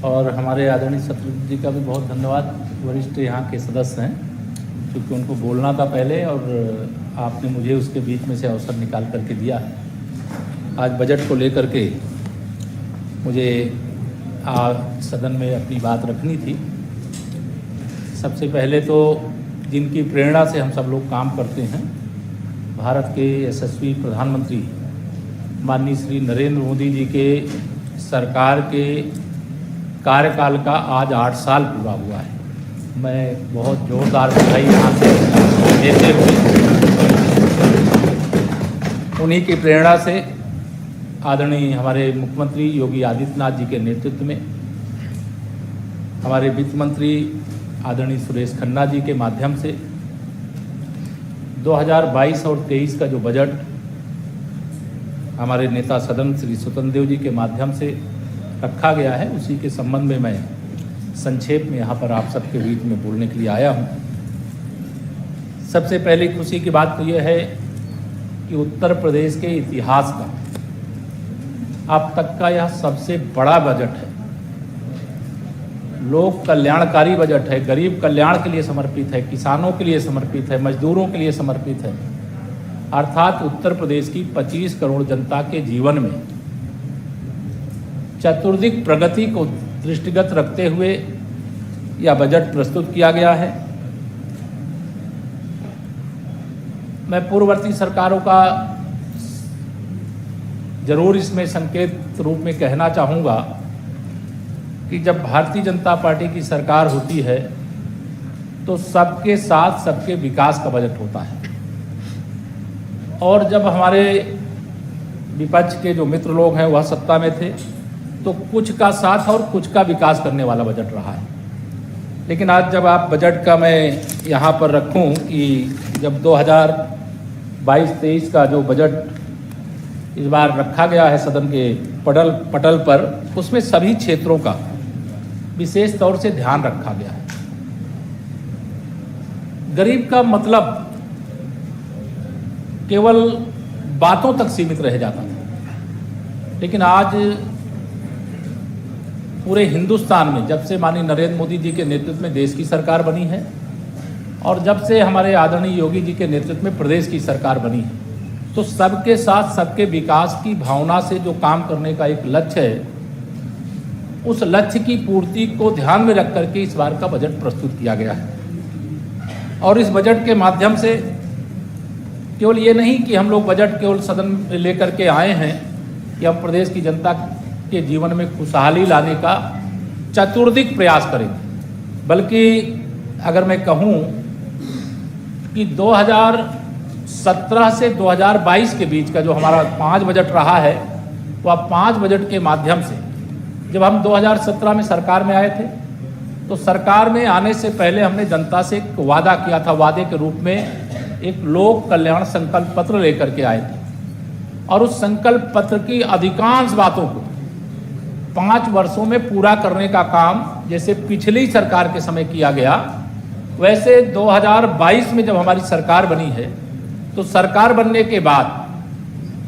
और हमारे आदरणीय शत्रुघ्न जी का भी बहुत धन्यवाद। वरिष्ठ यहाँ के सदस्य हैं, क्योंकि उनको बोलना था पहले और आपने मुझे उसके बीच में से अवसर निकाल करके दिया। आज बजट को लेकर के मुझे सदन में अपनी बात रखनी थी। सबसे पहले तो जिनकी प्रेरणा से हम सब लोग काम करते हैं, भारत के यशस्वी प्रधानमंत्री माननीय श्री नरेंद्र मोदी जी के सरकार के कार्यकाल का आज 8 साल पूरा हुआ है। मैं बहुत जोरदार बधाई यहाँ से देते हुए उन्हीं की प्रेरणा से आदरणीय हमारे मुख्यमंत्री योगी आदित्यनाथ जी के नेतृत्व में, हमारे वित्त मंत्री आदरणीय सुरेश खन्ना जी के माध्यम से 2022 और 23 का जो बजट हमारे नेता सदन श्री स्वतंत्र देव जी के माध्यम से रखा गया है, उसी के संबंध में मैं संक्षेप में यहाँ पर आप सबके बीच में बोलने के लिए आया हूँ। सबसे पहले खुशी की बात तो यह है कि उत्तर प्रदेश के इतिहास का अब तक का यह सबसे बड़ा बजट है। लोक कल्याणकारी बजट है, गरीब कल्याण के लिए समर्पित है, किसानों के लिए समर्पित है, मजदूरों के लिए समर्पित है। अर्थात उत्तर प्रदेश की 25 करोड़ जनता के जीवन में चतुर्दिक प्रगति को दृष्टिगत रखते हुए यह बजट प्रस्तुत किया गया है। मैं पूर्ववर्ती सरकारों का जरूर इसमें संकेत रूप में कहना चाहूँगा कि जब भारतीय जनता पार्टी की सरकार होती है तो सबके साथ सबके विकास का बजट होता है, और जब हमारे विपक्ष के जो मित्र लोग हैं वह सत्ता में थे तो कुछ का साथ और कुछ का विकास करने वाला बजट रहा है। लेकिन आज जब आप बजट का मैं यहाँ पर रखूँ कि जब 2022-23 का जो बजट इस बार रखा गया है सदन के पटल पर, उसमें सभी क्षेत्रों का विशेष तौर से ध्यान रखा गया है। गरीब का मतलब केवल बातों तक सीमित रह जाता था, लेकिन आज पूरे हिंदुस्तान में जब से माननीय नरेंद्र मोदी जी के नेतृत्व में देश की सरकार बनी है और जब से हमारे आदरणीय योगी जी के नेतृत्व में प्रदेश की सरकार बनी है, तो सबके साथ सबके विकास की भावना से जो काम करने का एक लक्ष्य है, उस लक्ष्य की पूर्ति को ध्यान में रख करके इस बार का बजट प्रस्तुत किया गया है। और इस बजट के माध्यम से केवल ये नहीं कि हम लोग बजट केवल सदन में लेकर के आए हैं कि हम प्रदेश की जनता के जीवन में खुशहाली लाने का चतुर्दिक प्रयास करेंगे, बल्कि अगर मैं कहूँ कि 2017 से 2022 के बीच का जो हमारा 5 बजट रहा है, वह 5 बजट के माध्यम से, जब हम 2017 में सरकार में आए थे तो सरकार में आने से पहले हमने जनता से एक वादा किया था। वादे के रूप में एक लोक कल्याण संकल्प पत्र लेकर के आए थे, और उस संकल्प पत्र की अधिकांश बातों को 5 वर्षों में पूरा करने का काम जैसे पिछली सरकार के समय किया गया, वैसे 2022 में जब हमारी सरकार बनी है तो सरकार बनने के बाद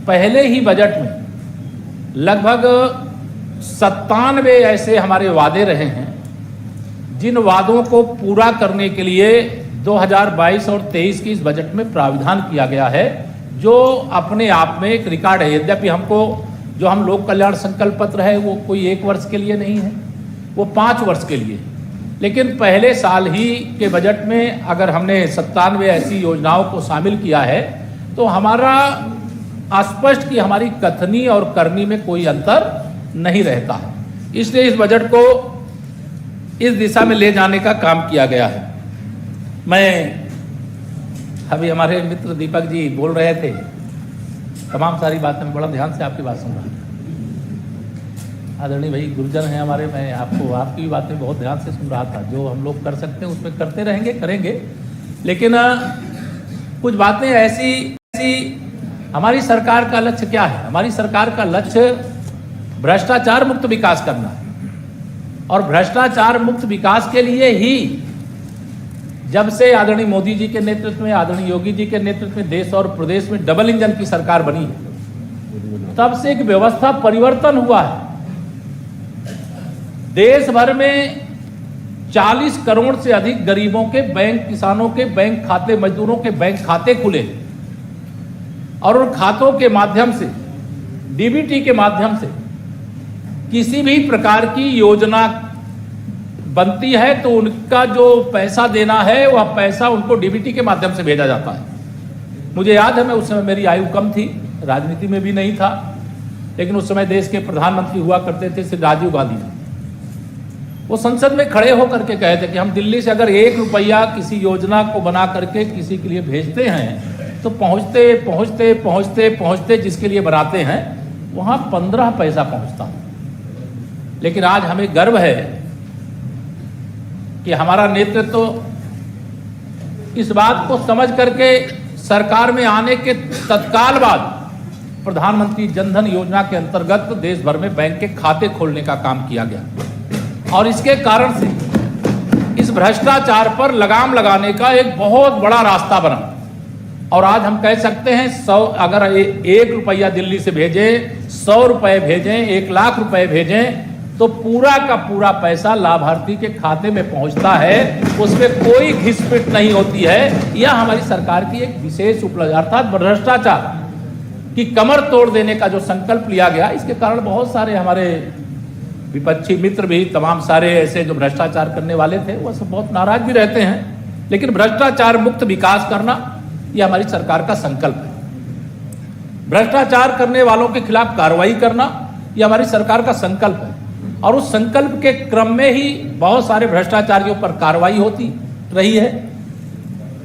पहले ही बजट में लगभग 97 ऐसे हमारे वादे रहे हैं, जिन वादों को पूरा करने के लिए 2022 और 23 की इस बजट में प्राविधान किया गया है, जो अपने आप में एक रिकॉर्ड है। यद्यपि हमको जो हम लोक कल्याण संकल्प पत्र है वो कोई 1 वर्ष के लिए नहीं है, वो 5 वर्ष के लिए, लेकिन पहले साल ही के बजट में अगर हमने 97 ऐसी योजनाओं को शामिल किया है तो हमारा स्पष्ट कि हमारी कथनी और करनी में कोई अंतर नहीं रहता है। इसलिए इस बजट को इस दिशा में ले जाने का काम किया गया है। मैं अभी हमारे मित्र दीपक जी बोल रहे थे, तमाम सारी बातें मैं बड़ा ध्यान से आपकी बात सुन रहा था। आदरणीय भाई गुरुजन हैं हमारे, मैं आपकी भी बातें बहुत ध्यान से सुन रहा था। जो हम लोग कर सकते हैं उसमें करते रहेंगे, करेंगे, लेकिन कुछ बातें ऐसी हमारी सरकार का लक्ष्य क्या है? हमारी सरकार का लक्ष्य भ्रष्टाचार मुक्त विकास करना है, और भ्रष्टाचार मुक्त विकास के लिए ही जब से आदरणीय मोदी जी के नेतृत्व में, आदरणीय योगी जी के नेतृत्व में देश और प्रदेश में डबल इंजन की सरकार बनी है, तब से एक व्यवस्था परिवर्तन हुआ है। देश भर में 40 करोड़ से अधिक गरीबों के बैंक, किसानों के बैंक खाते, मजदूरों के बैंक खाते खुले और उन खातों के माध्यम से, डीबीटी के माध्यम से किसी भी प्रकार की योजना बनती है तो उनका जो पैसा देना है वह पैसा उनको डीबीटी के माध्यम से भेजा जाता है। मुझे याद है, मैं उस समय, मेरी आयु कम थी, राजनीति में भी नहीं था, लेकिन उस समय देश के प्रधानमंत्री हुआ करते थे श्री राजीव गांधी जी। वो संसद में खड़े होकर के कहे थे कि हम दिल्ली से अगर 1 रुपया किसी योजना को बना करके किसी के लिए भेजते हैं तो पहुंचते पहुंचते पहुंचते पहुंचते जिसके लिए बनाते हैं वहां 15 पैसा पहुंचता। लेकिन आज हमें गर्व है कि हमारा नेतृत्व इस बात को समझ करके सरकार में आने के तत्काल बाद प्रधानमंत्री जनधन योजना के अंतर्गत देश भर में बैंक के खाते खोलने का काम किया गया और इसके कारण से इस भ्रष्टाचार पर लगाम लगाने का एक बहुत बड़ा रास्ता बना। और आज हम कह सकते हैं 100, अगर 1 रुपया दिल्ली से भेजें, 100 रुपए भेजें, 1 लाख रुपए भेजें तो पूरा का पूरा पैसा लाभार्थी के खाते में पहुंचता है, उसमें कोई घिसपिट नहीं होती है। यह हमारी सरकार की एक विशेष उपलब्धि, अर्थात भ्रष्टाचार की कमर तोड़ देने का जो संकल्प लिया गया, इसके कारण बहुत सारे हमारे विपक्षी मित्र भी, तमाम सारे ऐसे जो भ्रष्टाचार करने वाले थे, वह सब बहुत नाराज भी रहते हैं। लेकिन भ्रष्टाचार मुक्त विकास करना यह हमारी सरकार का संकल्प है। भ्रष्टाचार करने वालों के खिलाफ कार्रवाई करना यह हमारी सरकार का संकल्प है और उस संकल्प के क्रम में ही बहुत सारे भ्रष्टाचारियों पर कार्रवाई होती रही है।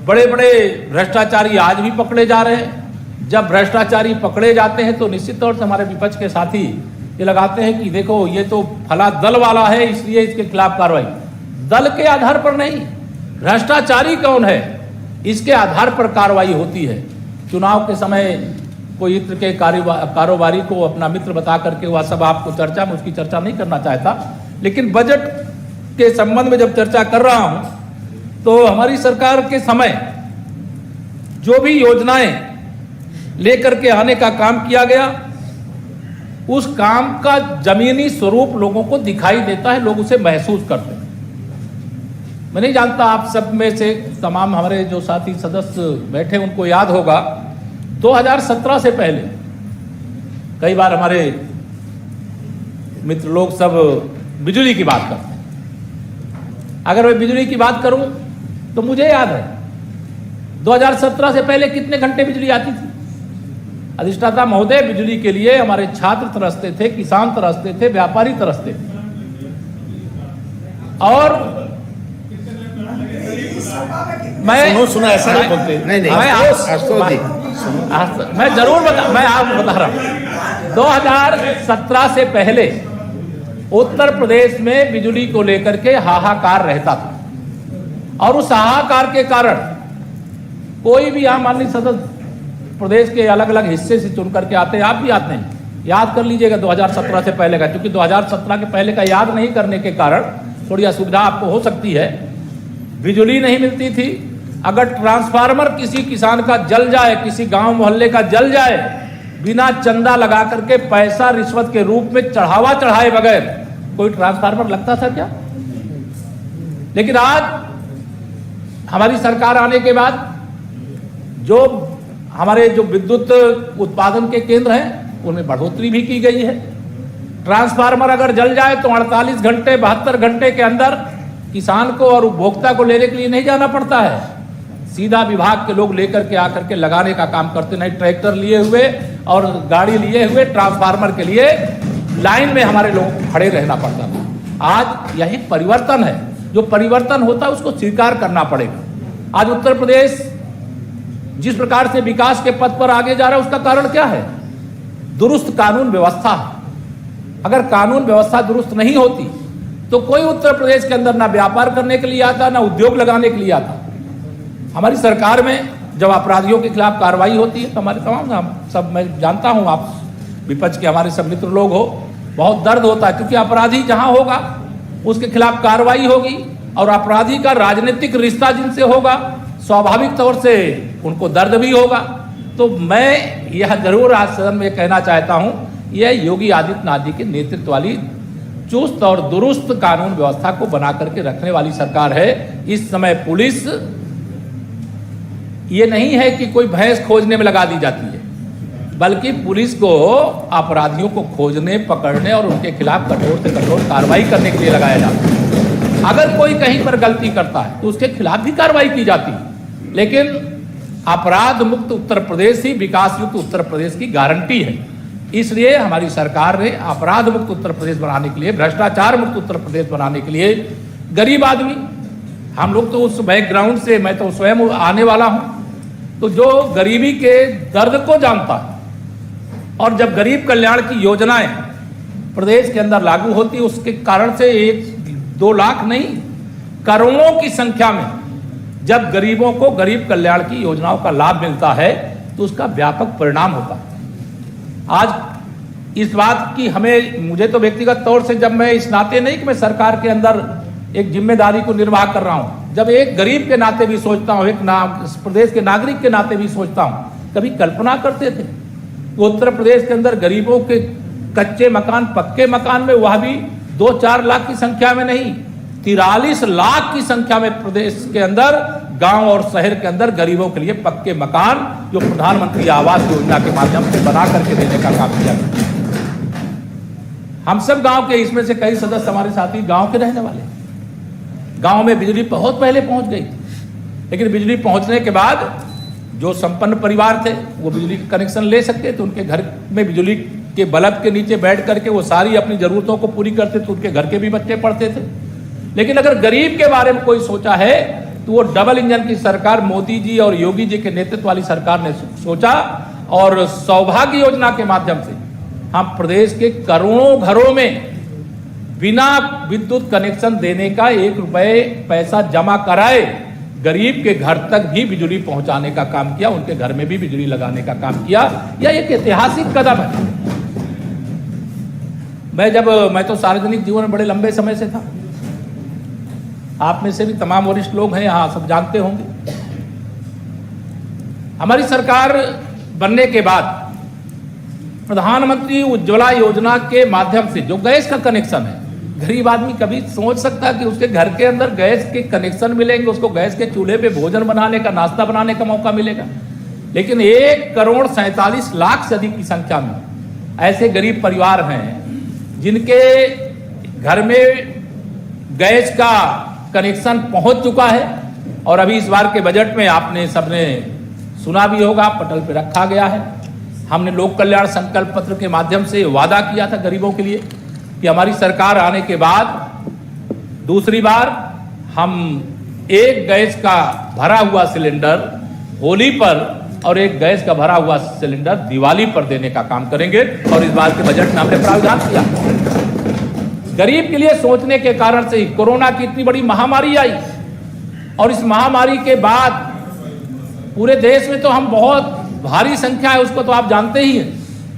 बड़े बड़े भ्रष्टाचारी आज भी पकड़े जा रहे हैं। जब भ्रष्टाचारी पकड़े जाते हैं तो निश्चित तौर से हमारे विपक्ष के साथी ये लगाते हैं कि देखो ये तो फला दल वाला है इसलिए इसके खिलाफ कार्रवाई। दल के आधार पर नहीं, भ्रष्टाचारी कौन है इसके आधार पर कार्रवाई होती है। चुनाव के समय कोई इत्र के कारोबारी को अपना मित्र बता करके वह सब आपको चर्चा में, उसकी चर्चा नहीं करना चाहता, लेकिन बजट के संबंध में जब चर्चा कर रहा हूं तो हमारी सरकार के समय जो भी योजनाएं लेकर के आने का काम किया गया, उस काम का जमीनी स्वरूप लोगों को दिखाई देता है, लोग उसे महसूस करते हैं। मैं नहीं जानता आप सब में से तमाम हमारे जो साथी सदस्य बैठे उनको याद होगा 2017 से पहले कई बार हमारे मित्र लोग सब बिजली की बात करते हैं। अगर मैं बिजली की बात करूं तो मुझे याद है 2017 से पहले कितने घंटे बिजली आती थी। अधिष्ठाता महोदय, बिजली के लिए हमारे छात्र तरसते थे, किसान तरसते थे, व्यापारी तरसते थे। और सुनो ऐसा नहीं बोलते। मैं जरूर मैं आपको बता रहा हूं 2017 से पहले उत्तर प्रदेश में बिजली को लेकर के हाहाकार रहता था और उस हाहाकार के कारण कोई भी आम आदमी सदस्य प्रदेश के अलग अलग हिस्से से चुन करके आते हैं। आप भी आते हैं, याद कर लीजिएगा 2017 से पहले का, क्योंकि 2017 के पहले का याद नहीं करने के कारण थोड़ी असुविधा आपको हो सकती है। बिजली नहीं मिलती थी। अगर ट्रांसफार्मर किसी किसान का जल जाए, किसी गांव मोहल्ले का जल जाए, बिना चंदा लगा करके पैसा रिश्वत के रूप में चढ़ावा चढ़ाए बगैर कोई ट्रांसफार्मर लगता था क्या? लेकिन आज हमारी सरकार आने के बाद जो हमारे जो विद्युत उत्पादन के केंद्र हैं उनमें बढ़ोतरी भी की गई है। ट्रांसफार्मर अगर जल जाए तो 48 घंटे 72 घंटे के अंदर किसान को और उपभोक्ता को लेने के लिए नहीं जाना पड़ता है, सीधा विभाग के लोग लेकर के आकर के लगाने का काम करते। नहीं ट्रैक्टर लिए हुए और गाड़ी लिए हुए ट्रांसफार्मर के लिए लाइन में हमारे लोगों को खड़े रहना पड़ता था। आज यही परिवर्तन है। जो परिवर्तन होता है उसको स्वीकार करना पड़ेगा। आज उत्तर प्रदेश जिस प्रकार से विकास के पथ पर आगे जा रहा है उसका कारण क्या है? दुरुस्त कानून व्यवस्था। अगर कानून व्यवस्था दुरुस्त नहीं होती तो कोई उत्तर प्रदेश के अंदर ना व्यापार करने के लिए आता, ना उद्योग लगाने के लिए आता। हमारी सरकार में जब अपराधियों के खिलाफ कार्रवाई होती है तो हमारे तमाम सब, मैं जानता हूं आप विपक्ष के हमारे सब मित्र लोग हो, बहुत दर्द होता है, क्योंकि अपराधी जहां होगा उसके खिलाफ कार्रवाई होगी और अपराधी का राजनीतिक रिश्ता जिनसे होगा स्वाभाविक तौर से उनको दर्द भी होगा। तो मैं यह जरूर आज सदन में कहना चाहता हूं, यह योगी आदित्यनाथ जी के नेतृत्व वाली चुस्त और दुरुस्त कानून व्यवस्था को बना करके रखने वाली सरकार है। इस समय पुलिस ये नहीं है कि कोई भैंस खोजने में लगा दी जाती है, बल्कि पुलिस को अपराधियों को खोजने, पकड़ने और उनके खिलाफ कठोर से कठोर कार्रवाई करने के लिए लगाया जाता है। अगर कोई कहीं पर गलती करता है तो उसके खिलाफ भी कार्रवाई की जाती है। लेकिन अपराध मुक्त उत्तर प्रदेश ही विकास युक्त उत्तर प्रदेश की गारंटी है। इसलिए हमारी सरकार ने अपराध मुक्त उत्तर प्रदेश बनाने के लिए, भ्रष्टाचार मुक्त उत्तर प्रदेश बनाने के लिए, गरीब आदमी, हम लोग तो उस बैकग्राउंड से, मैं तो स्वयं आने वाला हूं, तो जो गरीबी के दर्द को जानता है और जब गरीब कल्याण की योजनाएं प्रदेश के अंदर लागू होती है, उसके कारण से 1-2 लाख नहीं, करोड़ों की संख्या में जब गरीबों को गरीब कल्याण की योजनाओं का लाभ मिलता है तो उसका व्यापक परिणाम होता है। आज इस बात की मुझे तो व्यक्तिगत तौर से, जब मैं इस नाते नहीं कि मैं सरकार के अंदर एक जिम्मेदारी को निर्वाह कर रहा हूं, जब एक गरीब के नाते भी सोचता हूं, एक प्रदेश के नागरिक के नाते भी सोचता हूं, कभी कल्पना करते थे उत्तर प्रदेश के अंदर गरीबों के कच्चे मकान, पक्के मकान में, वह भी 2-4 लाख की संख्या में नहीं, 43 लाख की संख्या में प्रदेश के अंदर, गांव और शहर के अंदर गरीबों के लिए पक्के मकान जो प्रधानमंत्री आवास योजना के माध्यम से बना करके देने का काम किया। हम सब गांव के, इसमें से कई सदस्य हमारे साथी गांव के रहने वाले। गांव में बिजली बहुत पहले पहुंच गई, लेकिन बिजली पहुंचने के बाद जो संपन्न परिवार थे वो बिजली का कनेक्शन ले सकते थे, उनके घर में बिजली के बल्ब के नीचे बैठ करके वो सारी अपनी जरूरतों को पूरी करते थे, उनके घर के भी बच्चे पढ़ते थे। लेकिन अगर गरीब के बारे में कोई सोचा है तो वो डबल इंजन की सरकार, मोदी जी और योगी जी के नेतृत्व वाली सरकार ने सोचा, और सौभाग्य योजना के माध्यम से हम प्रदेश के करोड़ों घरों में बिना विद्युत कनेक्शन देने का 1 रुपए पैसा जमा कराए गरीब के घर तक भी बिजली पहुंचाने का काम किया, उनके घर में भी बिजली लगाने का काम किया। यह एक ऐतिहासिक कदम है। मैं तो सार्वजनिक जीवन में बड़े लंबे समय से था, आप में से भी तमाम वरिष्ठ लोग हैं यहाँ, सब जानते होंगे। हमारी सरकार बनने के बाद प्रधानमंत्री उज्ज्वला योजना के माध्यम से जो गैस का कनेक्शन है, गरीब आदमी कभी सोच सकता है कि उसके घर के अंदर गैस के कनेक्शन मिलेंगे, उसको गैस के चूल्हे पे भोजन बनाने का, नाश्ता बनाने का मौका मिलेगा। लेकिन 1,47,00,000 से अधिक की संख्या में ऐसे गरीब परिवार हैं जिनके घर में गैस का कनेक्शन पहुंच चुका है। और अभी इस बार के बजट में आपने सबने सुना भी होगा, पटल पे रखा गया है। हमने लोक कल्याण संकल्प पत्र के माध्यम से वादा किया था गरीबों के लिए कि हमारी सरकार आने के बाद दूसरी बार हम एक गैस का भरा हुआ सिलेंडर होली पर और एक गैस का भरा हुआ सिलेंडर दिवाली पर देने का काम करेंगे। और इस बार के बजट में हमने प्रावधान किया। गरीब के लिए सोचने के कारण से ही कोरोना की इतनी बड़ी महामारी आई, और इस महामारी के बाद पूरे देश में तो हम बहुत भारी संख्या है, उसको तो आप जानते ही हैं,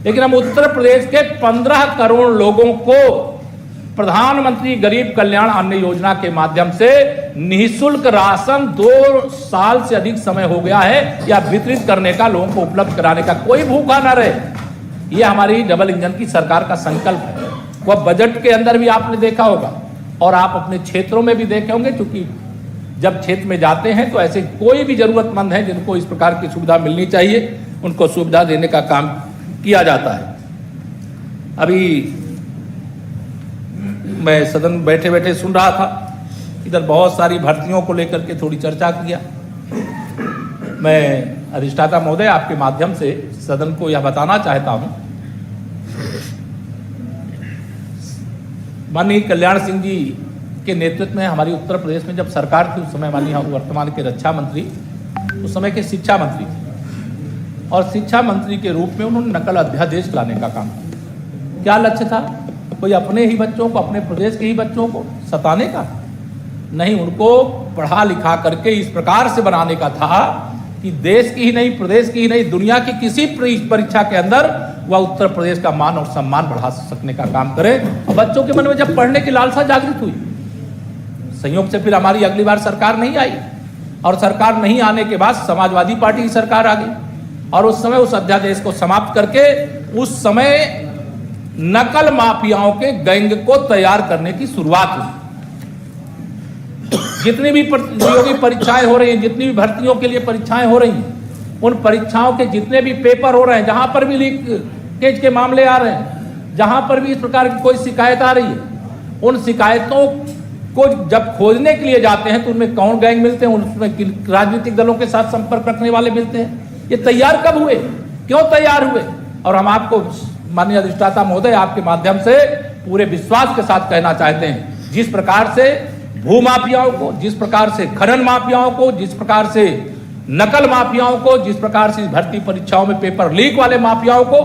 लेकिन हम उत्तर प्रदेश के 15 करोड़ लोगों को प्रधानमंत्री गरीब कल्याण अन्न योजना के माध्यम से निःशुल्क राशन 2 साल से अधिक समय हो गया है या वितरित करने का, लोगों को उपलब्ध कराने का, कोई भूखा ना रहे। यह हमारी डबल इंजन की सरकार का संकल्प है। वह बजट के अंदर भी आपने देखा होगा और आप अपने क्षेत्रों में भी देखे होंगे, क्योंकि जब क्षेत्र में जाते हैं तो ऐसे कोई भी जरूरतमंद है जिनको इस प्रकार की सुविधा मिलनी चाहिए, उनको सुविधा देने का काम किया जाता है। अभी मैं सदन बैठे बैठे सुन रहा था, इधर बहुत सारी भर्तियों को लेकर के थोड़ी चर्चा किया। मैं अधिष्ठाता महोदय आपके माध्यम से सदन को यह बताना चाहता हूं, माननीय कल्याण सिंह जी के नेतृत्व में हमारी उत्तर प्रदेश में जब सरकार थी, उस समय माननीय वर्तमान के रक्षा मंत्री, उस समय के शिक्षा मंत्री थे, और शिक्षा मंत्री के रूप में उन्होंने नकल अध्यादेश लाने का काम किया। क्या लक्ष्य था? कोई अपने ही बच्चों को, अपने प्रदेश के ही बच्चों को सताने का नहीं, उनको पढ़ा लिखा करके इस प्रकार से बनाने का था कि देश की ही नहीं, प्रदेश की ही नहीं, दुनिया की किसी परीक्षा के अंदर वह उत्तर प्रदेश का मान और सम्मान बढ़ा सकने का काम करे। और बच्चों के मन में जब पढ़ने की लालसा जागृत हुई, संयोग से फिर हमारी अगली बार सरकार नहीं आई, और सरकार नहीं आने के बाद समाजवादी पार्टी की सरकार आ गई, और उस समय उस अध्यादेश को समाप्त करके उस समय नकल माफियाओं के गैंग को तैयार करने की शुरुआत हुई। जितनी भी प्रतियोगी परीक्षाएं हो रही हैं, जितनी भी भर्तियों के लिए परीक्षाएं हो रही हैं, उन परीक्षाओं के जितने भी पेपर हो रहे हैं, जहां पर भी लीकेज के मामले आ रहे हैं, जहां पर भी इस प्रकार की कोई शिकायत आ रही है, उन शिकायतों को जब खोजने के लिए जाते हैं तो उनमें कौन गैंग मिलते हैं, उनमें राजनीतिक दलों के साथ संपर्क रखने वाले मिलते हैं। ये तैयार कब हुए, क्यों तैयार हुए? और हम आपको माननीय अधिष्ठाता महोदय आपके माध्यम से पूरे विश्वास के साथ कहना चाहते हैं, जिस प्रकार से भू माफियाओं को, जिस प्रकार से खनन माफियाओं को, जिस प्रकार से नकल माफियाओं को, जिस प्रकार से भर्ती परीक्षाओं में पेपर लीक वाले माफियाओं को,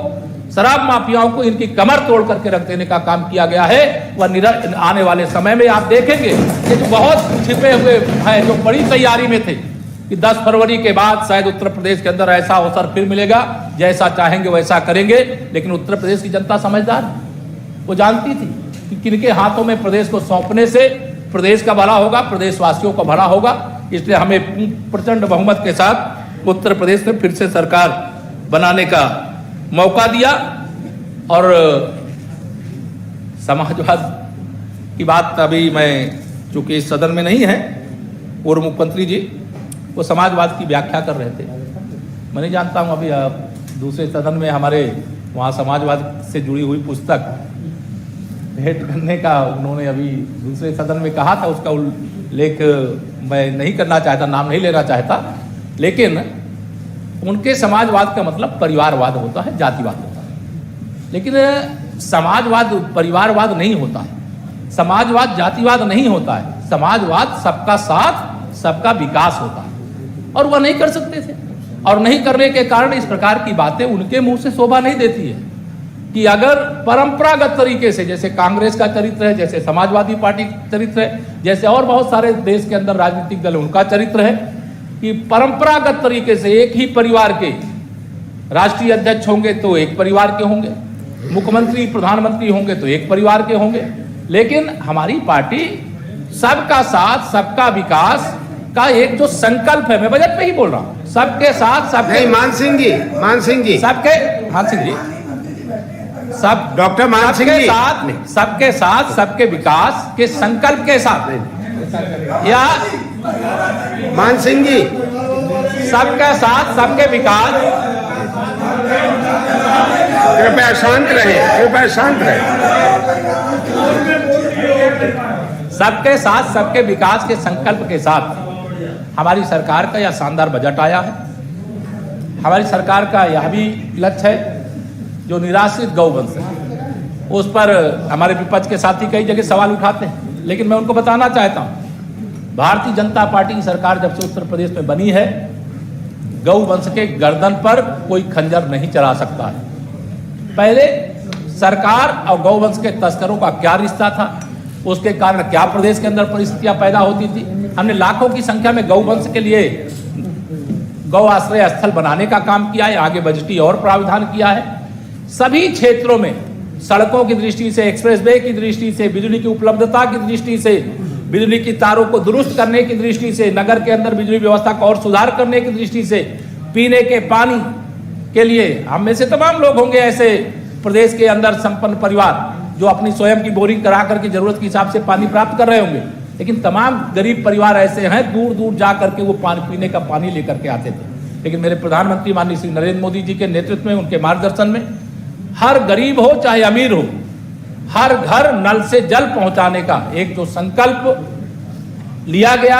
शराब माफियाओं को इनकी कमर तोड़ करके रख देने का काम किया गया है, वह आने वाले समय में आप देखेंगे कि जो बहुत छिपे हुए हैं, जो बड़ी तैयारी में थे कि 10 फरवरी के बाद शायद उत्तर प्रदेश के अंदर ऐसा अवसर फिर मिलेगा, जैसा चाहेंगे वैसा करेंगे। लेकिन उत्तर प्रदेश की जनता समझदार, वो जानती थी कि किनके हाथों में प्रदेश को सौंपने से प्रदेश का भला होगा, प्रदेशवासियों का भला होगा। इसलिए हमें प्रचंड बहुमत के साथ उत्तर प्रदेश में फिर से सरकार बनाने का मौका दिया। और समाजवाद की बात अभी मैं, चूंकि इस सदन में नहीं है, पूर्व मुख्यमंत्री जी वो समाजवाद की व्याख्या कर रहे थे। मैं नहीं जानता हूं, अभी दूसरे सदन में हमारे वहाँ समाजवाद से जुड़ी हुई पुस्तक भेंट करने का उन्होंने अभी दूसरे सदन में कहा था, उसका उल्लेख मैं नहीं करना चाहता, नाम नहीं लेना चाहता। लेकिन उनके समाजवाद का मतलब परिवारवाद होता है, जातिवाद होता है। लेकिन समाजवाद परिवारवाद नहीं होता है, समाजवाद जातिवाद नहीं होता है। समाजवाद सबका साथ, सबका विकास होता है, और वह नहीं कर सकते थे। और नहीं करने के कारण इस प्रकार की बातें उनके मुंह से शोभा नहीं देती है कि अगर परंपरागत तरीके से, जैसे कांग्रेस का चरित्र है, जैसे समाजवादी पार्टी का चरित्र है, जैसे और बहुत सारे देश के अंदर राजनीतिक दल उनका चरित्र है कि परंपरागत तरीके से एक ही परिवार के राष्ट्रीय अध्यक्ष होंगे तो एक परिवार के होंगे, मुख्यमंत्री प्रधानमंत्री होंगे तो एक परिवार के होंगे। लेकिन हमारी पार्टी सबका साथ, सबका विकास का एक जो संकल्प है, मैं बजट पे ही बोल रहा हूं, सबके साथ, सबके मान सिंह जी सबके, मान सिंह जी, सब डॉक्टर मान सिंह जी, सबके साथ सबके विकास के संकल्प के साथ, या मान सिंह जी, सबके साथ सबके विकास, कृपया शांत रहे, कृपया शांत रहे। सबके साथ सबके विकास के संकल्प के साथ हमारी सरकार का यह शानदार बजट आया है। हमारी सरकार का यह भी लक्ष्य है, जो निराश्रित गौवंश है, उस पर हमारे विपक्ष के साथी कई जगह सवाल उठाते हैं। लेकिन मैं उनको बताना चाहता हूं, भारतीय जनता पार्टी की सरकार जब से उत्तर प्रदेश में बनी है, गौवंश के गर्दन पर कोई खंजर नहीं चला सकता है। पहले सरकार और गौवंश के तस्करों का क्या रिश्ता था, उसके कारण क्या प्रदेश के अंदर परिस्थितियां पैदा होती थी। हमने लाखों की संख्या में गौवंश के लिए गौ आश्रय स्थल बनाने का काम किया है, आगे बजटीय और प्रावधान किया है। सभी क्षेत्रों में सड़कों की दृष्टि से, एक्सप्रेस वे की दृष्टि से, बिजली की उपलब्धता की दृष्टि से, बिजली की तारों को दुरुस्त करने की दृष्टि से, नगर के अंदर बिजली व्यवस्था का और सुधार करने की दृष्टि से, पीने के पानी के लिए हम में से तमाम लोग होंगे ऐसे प्रदेश के अंदर संपन्न परिवार जो अपनी स्वयं की बोरिंग करा करके जरूरत के हिसाब से पानी प्राप्त कर रहे होंगे। लेकिन तमाम गरीब परिवार ऐसे हैं, दूर दूर जा करके वो पानी, पीने का पानी लेकर के आते थे। लेकिन मेरे प्रधानमंत्री माननीय श्री नरेंद्र मोदी जी के नेतृत्व में, उनके मार्गदर्शन में, हर गरीब हो चाहे अमीर हो, हर घर नल से जल पहुंचाने का एक जो संकल्प लिया गया,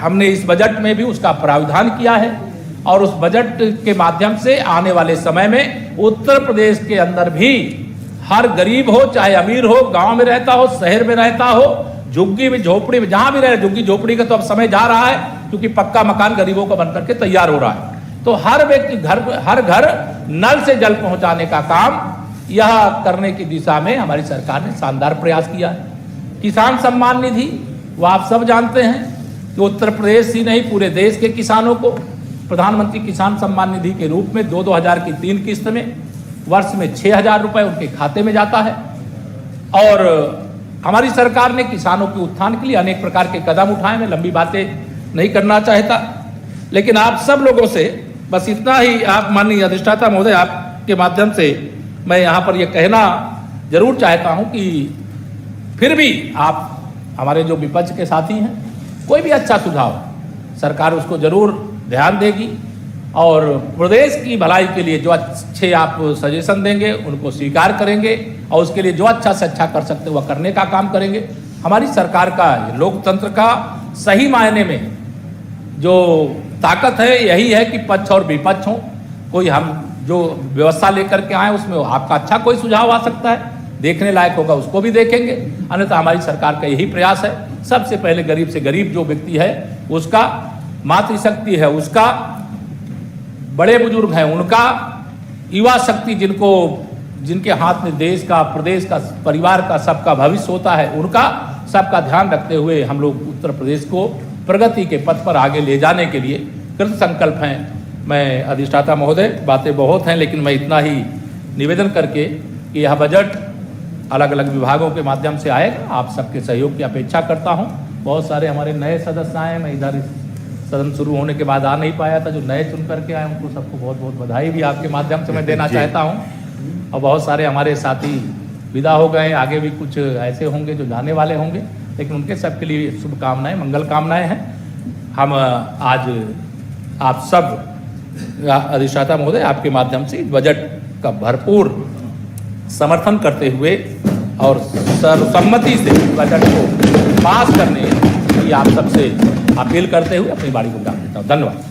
हमने इस बजट में भी उसका प्रावधान किया है। और उस बजट के माध्यम से आने वाले समय में उत्तर प्रदेश के अंदर भी हर गरीब हो चाहे अमीर हो, गांव में रहता हो, शहर में रहता हो, झुग्गी में, झोपड़ी में, जहां भी रहे, झुग्गी झोपड़ी का तो अब समय जा रहा है क्योंकि पक्का मकान गरीबों का बनकर के तैयार हो रहा है। तो हर व्यक्ति हर घर नल से जल पहुंचाने का काम यह करने की दिशा में हमारी सरकार ने शानदार प्रयास किया है। किसान सम्मान निधि, वो आप सब जानते हैं कि उत्तर प्रदेश ही नहीं पूरे देश के किसानों को प्रधानमंत्री किसान सम्मान निधि के रूप में 2-2 हजार की 3 किस्त में वर्ष में 6,000 रुपए उनके खाते में जाता है। और हमारी सरकार ने किसानों के उत्थान के लिए अनेक प्रकार के कदम उठाए। मैं लंबी बातें नहीं करना चाहता, लेकिन आप सब लोगों से बस इतना ही, आप माननीय अधिष्ठाता महोदय, आपके माध्यम से मैं यहाँ पर यह कहना जरूर चाहता हूं कि फिर भी आप हमारे जो विपक्ष के साथी हैं, कोई भी अच्छा सुझाव सरकार उसको जरूर ध्यान देगी और प्रदेश की भलाई के लिए जो अच्छे आप सजेशन देंगे उनको स्वीकार करेंगे और उसके लिए जो अच्छा से अच्छा कर सकते वह करने का काम करेंगे। हमारी सरकार का लोकतंत्र का सही मायने में जो ताकत है यही है कि पक्ष और विपक्ष हो। कोई हम जो व्यवस्था लेकर के आए उसमें आपका अच्छा कोई सुझाव आ सकता है, देखने लायक होगा उसको भी देखेंगे, अन्यथा हमारी सरकार का यही प्रयास है सबसे पहले गरीब से गरीब जो व्यक्ति है उसका, मातृशक्ति है उसका, बड़े बुजुर्ग हैं उनका, युवा शक्ति जिनके हाथ में देश का, प्रदेश का, परिवार का, सबका भविष्य होता है उनका सबका ध्यान रखते हुए हम लोग उत्तर प्रदेश को प्रगति के पथ पर आगे ले जाने के लिए कृत संकल्प हैं। मैं अधिष्ठाता महोदय, बातें बहुत हैं लेकिन मैं इतना ही निवेदन करके कि यह बजट अलग अलग विभागों के माध्यम से आएगा, आप सबके सहयोग की अपेक्षा करता हूं। बहुत सारे हमारे नए सदस्य आए, मैं इधर सदन शुरू होने के बाद आ नहीं पाया था, जो नए चुन करके आए उनको सबको बहुत बहुत बधाई भी आपके माध्यम से मैं देना चाहता हूं। और बहुत सारे हमारे साथी विदा हो गए, आगे भी कुछ ऐसे होंगे जो जाने वाले होंगे, लेकिन उनके सबके लिए शुभकामनाएं, मंगल कामनाएं हैं। हम आज आप सब अधिष्ठाता महोदय आपके माध्यम से इस बजट का भरपूर समर्थन करते हुए और सर्वसम्मति से बजट को पास करने की आप सबसे अपील करते हुए अपनी बारी को विराम देता हूँ। धन्यवाद।